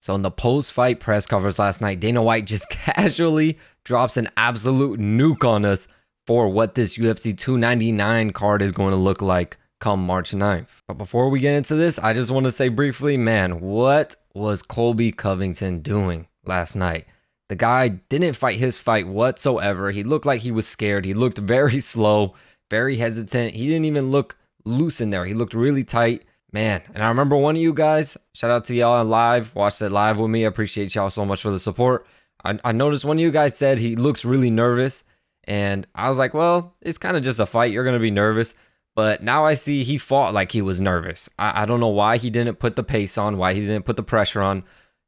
So in the post-fight press coverage last night, Dana White just casually drops an absolute nuke on us for what this UFC 299 card is going to look like come March 9th. But before we get into this, I just want to say briefly, man, what was Colby Covington doing last night? The guy didn't fight his fight whatsoever. He looked like he was scared. He looked very slow, very hesitant. He didn't even look loose in there. He looked really tight. Man, and I remember one of you guys, shout out to y'all live, watched it live with me. I appreciate y'all so much for the support. I noticed one of you guys said he looks really nervous, and I was like, well, it's kind of just a fight. You're going to be nervous. But now I see he fought like he was nervous. I don't know why he didn't put the pace on, why he didn't put the pressure on.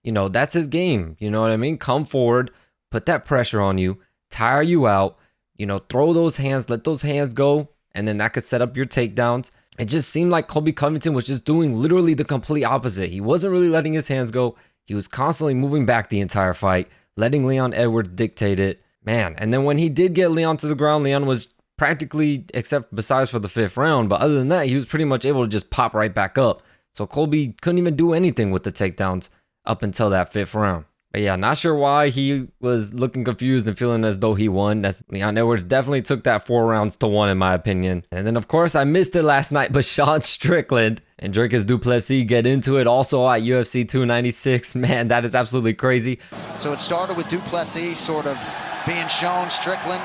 You know, that's his game. You know what I mean? Come forward, put that pressure on you, tire you out, you know, throw those hands, let those hands go, and then that could set up your takedowns. It just seemed like Colby Covington was just doing literally the complete opposite. He wasn't really letting his hands go. He was constantly moving back the entire fight, letting Leon Edwards dictate it. Man, and then when he did get Leon to the ground, Leon was practically, except besides for the 5th round, but other than that, he was pretty much able to just pop right back up. So Colby couldn't even do anything with the takedowns up until that 5th round. But yeah, not sure why he was looking confused and feeling as though he won. That's Leon Edwards definitely took that 4 rounds to 1 in my opinion. And then of course I missed it last night, but Sean Strickland and Dricus Du Plessis get into it also at UFC 296. Man, that is absolutely crazy. So it started with Du Plessis sort of being shown. Strickland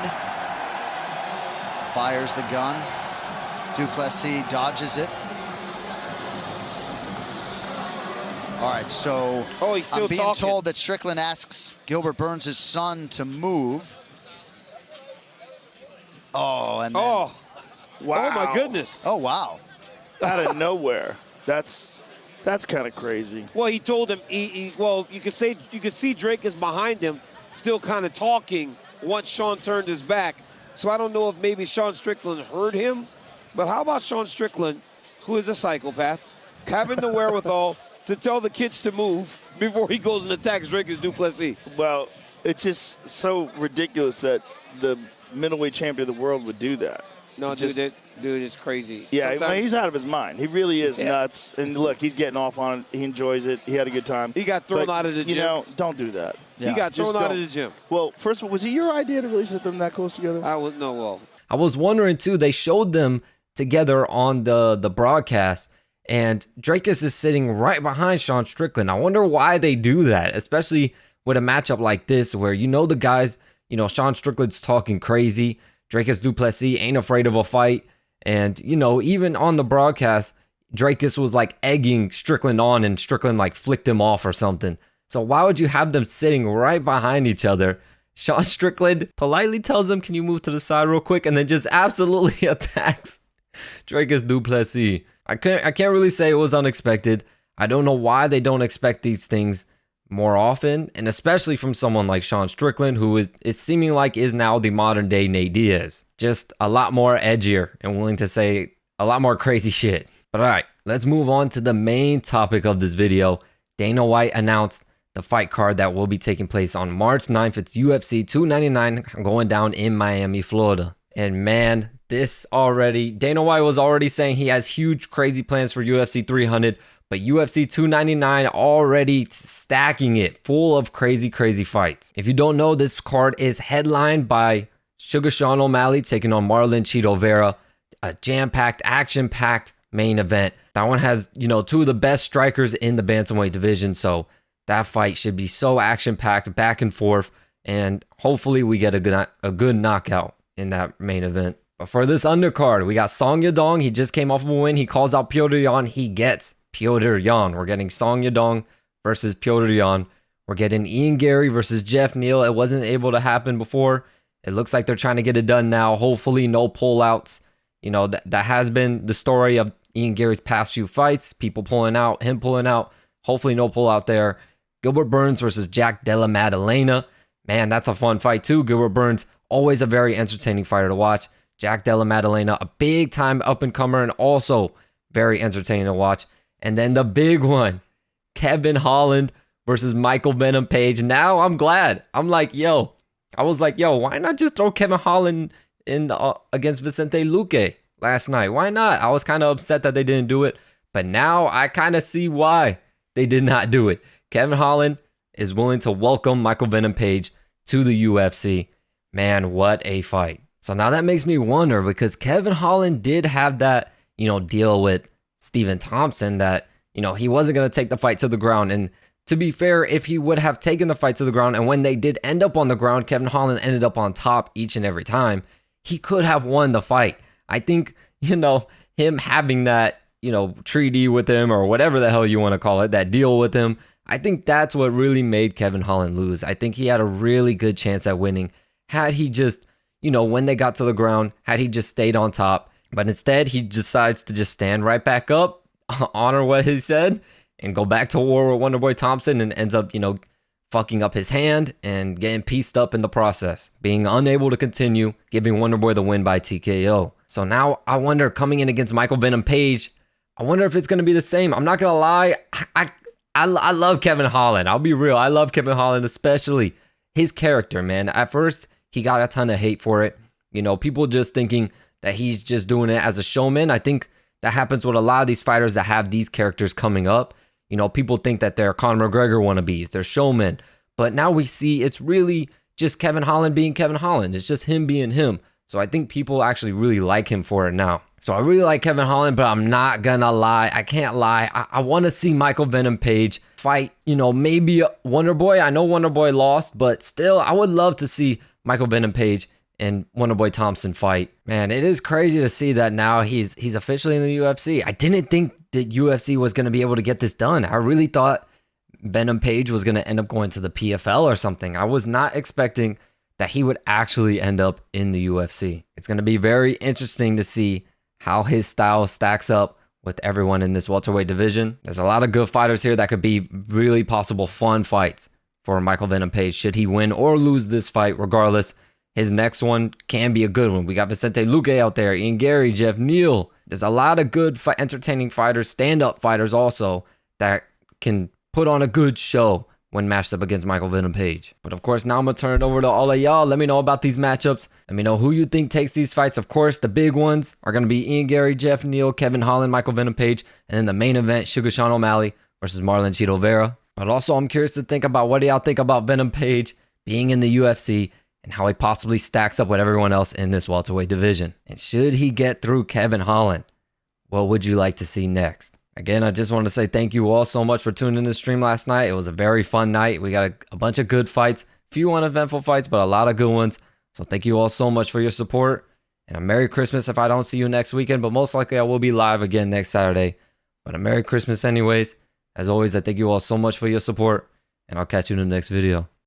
fires the gun. Du Plessis dodges it. All right, so I'm being told that Strickland asks Gilbert Burns' son to move. Oh, and then, wow. Oh my goodness. Oh, wow. Out of nowhere. That's kind of crazy. Well, he told him, well, you could see Drake is behind him, still kind of talking once Sean turned his back. So I don't know if maybe Sean Strickland heard him, but how about Sean Strickland, who is a psychopath, having the wherewithal to tell the kids to move before he goes and attacks Dricus Du Plessis? Well, it's just so ridiculous that the middleweight champion of the world would do that. No, dude, it's crazy. Yeah, well, he's out of his mind. He really is nuts. And look, he's getting off on it. He enjoys it. He had a good time. He got thrown out of the gym. You know, don't do that. He got thrown out of the gym. Well, first of all, was it your idea to really set them that close together? I was wondering too, they showed them together on the broadcast, and Dricus is sitting right behind Sean Strickland. I wonder why they do that, especially with a matchup like this where you know the guys, you know, Sean Strickland's talking crazy. Dricus Du Plessis ain't afraid of a fight. And, you know, even on the broadcast, Dricus was like egging Strickland on and Strickland like flicked him off or something. So why would you have them sitting right behind each other? Sean Strickland politely tells him, can you move to the side real quick? And then just absolutely attacks Dricus Du Plessis. I can't really say it was unexpected. I don't know why they don't expect these things more often, and especially from someone like Sean Strickland, who is seeming like is now the modern day Nate Diaz. Just a lot more edgier and willing to say a lot more crazy shit. But all right, let's move on to the main topic of this video. Dana White announced the fight card that will be taking place on March 9th. It's UFC 299 going down in Miami, Florida. And man, Dana White was already saying he has huge, crazy plans for UFC 300, but UFC 299 already stacking it full of crazy, crazy fights. If you don't know, this card is headlined by Sugar Sean O'Malley taking on Marlon Chito Vera, a jam-packed, action-packed main event. That one has, you know, 2 of the best strikers in the bantamweight division, so that fight should be so action-packed, back and forth, and hopefully we get a good knockout in that main event. But for this undercard, we got Song Yadong. He just came off of a win. He calls out Petr Yan. He gets Petr Yan. We're getting Song Yadong versus Petr Yan. We're getting Ian Gary versus Jeff Neal. It wasn't able to happen before. It looks like they're trying to get it done now. Hopefully no pullouts. You know, that has been the story of Ian Gary's past few fights. People pulling out, him pulling out. Hopefully no pullout there. Gilbert Burns versus Jack Della Maddalena. Man, that's a fun fight too. Gilbert Burns, always a very entertaining fighter to watch. Jack Della Maddalena, a big time up and comer and also very entertaining to watch. And then the big one, Kevin Holland versus Michael Venom Page. Now I'm glad. I was like, why not just throw Kevin Holland in against Vicente Luque last night? Why not? I was kind of upset that they didn't do it, but now I kind of see why they did not do it. Kevin Holland is willing to welcome Michael Venom Page to the UFC. Man, what a fight. So now that makes me wonder, because Kevin Holland did have that, deal with Stephen Thompson that, he wasn't going to take the fight to the ground. And to be fair, if he would have taken the fight to the ground, and when they did end up on the ground, Kevin Holland ended up on top each and every time, he could have won the fight. I think, him having that, treaty with him, or whatever the hell you want to call it, that deal with him, I think that's what really made Kevin Holland lose. I think he had a really good chance at winning had he just, when they got to the ground, had he just stayed on top. But instead, he decides to just stand right back up, honor what he said, and go back to war with Wonderboy Thompson, and ends up, fucking up his hand and getting pieced up in the process, being unable to continue, giving Wonderboy the win by TKO. So now I wonder, coming in against Michael Venom Page, I wonder if it's going to be the same. I'm not going to lie. I love Kevin Holland. I'll be real. I love Kevin Holland, especially his character, man. At first, he got a ton of hate for it. People just thinking that he's just doing it as a showman. I think that happens with a lot of these fighters that have these characters coming up. People think that they're Conor McGregor wannabes, they're showmen. But now we see it's really just Kevin Holland being Kevin Holland. It's just him being him. So I think people actually really like him for it now. So I really like Kevin Holland, but I'm not gonna lie. I can't lie. I want to see Michael Venom Page fight, maybe Wonderboy. I know Wonderboy lost, but still, I would love to see Michael Venom Page and Wonderboy Thompson fight. Man, it is crazy to see that now he's officially in the UFC. I didn't think that UFC was going to be able to get this done. I really thought Venom Page was going to end up going to the PFL or something. I was not expecting that he would actually end up in the UFC. It's going to be very interesting to see how his style stacks up with everyone in this welterweight division. There's a lot of good fighters here that could be really possible fun fights for Michael Venom Page should he win or lose this fight. Regardless, his next one can be a good one. We got Vicente Luque out there, Ian Gary, Jeff Neal. There's a lot of good, entertaining fighters, stand-up fighters also, that can put on a good show when matched up against Michael Venom Page. But of course, now I'm going to turn it over to all of y'all. Let me know about these matchups. Let me know who you think takes these fights. Of course, the big ones are going to be Ian Gary, Jeff Neal, Kevin Holland, Michael Venom Page, and then the main event, Sugar Sean O'Malley versus Marlon Chito Vera. But also, I'm curious to think about, what do y'all think about Venom Page being in the UFC and how he possibly stacks up with everyone else in this welterweight division? And should he get through Kevin Holland, what would you like to see next? Again, I just want to say thank you all so much for tuning in to the stream last night. It was a very fun night. We got a bunch of good fights, few uneventful fights, but a lot of good ones. So thank you all so much for your support. And a Merry Christmas if I don't see you next weekend, but most likely I will be live again next Saturday. But a Merry Christmas anyways. As always, I thank you all so much for your support, and I'll catch you in the next video.